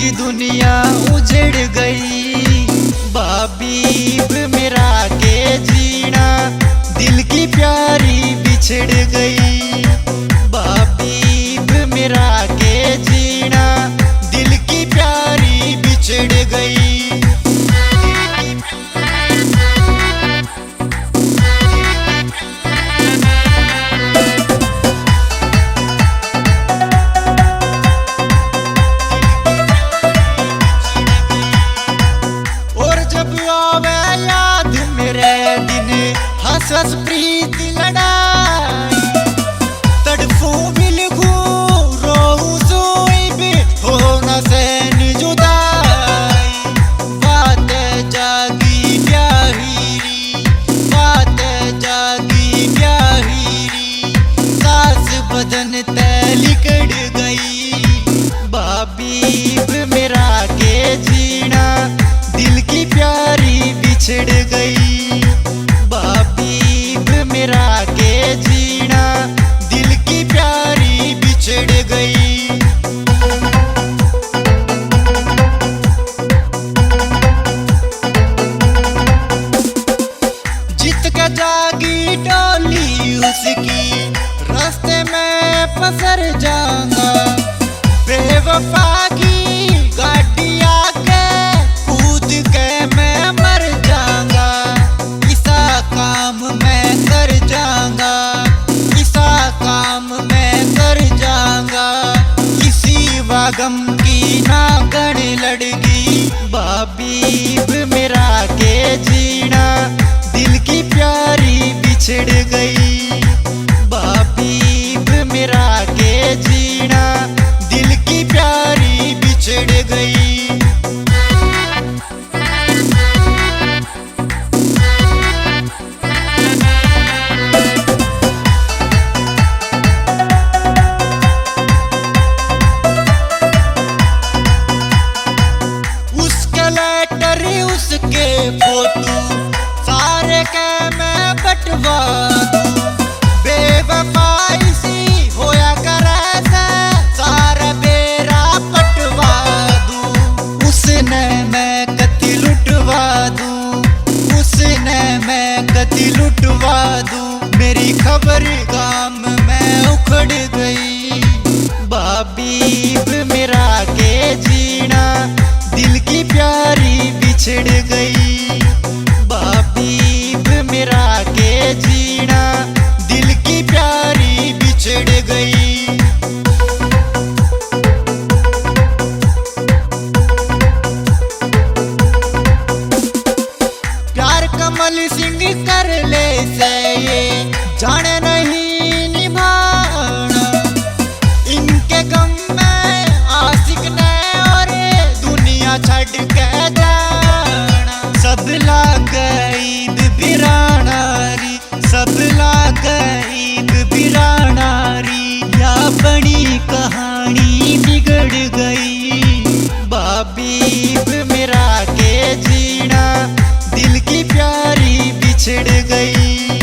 की दुनिया उजड़ गई। बाबीब मेरा के जीना, दिल की प्यारी बिछड़ गई। बाबीब मेरा के जीना, दिल की प्यारी बिछड़ गई। हंस हंस प्रीत लड़ाई, तड़फू बिलखू रोहू सोई भी हो न सहन जुदाई। बात जागी ब्याहीरी, बात जागी ब्याहीरी, सास बदन तै लिकड़ गई। बाबीब मेरा के जीना, दिल की प्यारी बिछड़ गई। बाबीब मेरा के जीना, दिल की प्यारी बिछड़ गई। जित के जागी डोली उसकी, रास्ते में पसर जाऊंगा। बेवफा की गाड़ी आके कूद के मैं मर जाऊंगा। काम मैं कर जाऊंगा, इसा काम मैं कर जाऊंगा। किसी वागम की ना गण लड़गी। बाबीब मेरा के जीना, दिल की प्यारी बिछड़ गई। बाबीब मेरा के जीना, दिल की प्यारी बिछड़ गई। उसके फोटो सारे के मैं बटवा दूं। बेवफाई सी होया करे से सारा बेरा पटवा दूं। उसने मैं कति लुटवा दूं, उसने मैं कति लुटवा दूं। मेरी खबर गाम में उखड़ गई। बाबीब मेरा के जीना, दिल की प्यारी बिछड़ गई। बाबीब मेरा के जीना, दिल की प्यारी बिछड़ गई। प्यार कमल सिंह कर ले से ये जाने नहीं निभाना। इनके गम में आशिक ने और दुनिया छड़ के सब लागईब बिरानारी, सब लागईब बिरानारी। या बड़ी कहानी बिगड़ गई। बाबीब मेरा के जीना, दिल की प्यारी बिछड़ गई।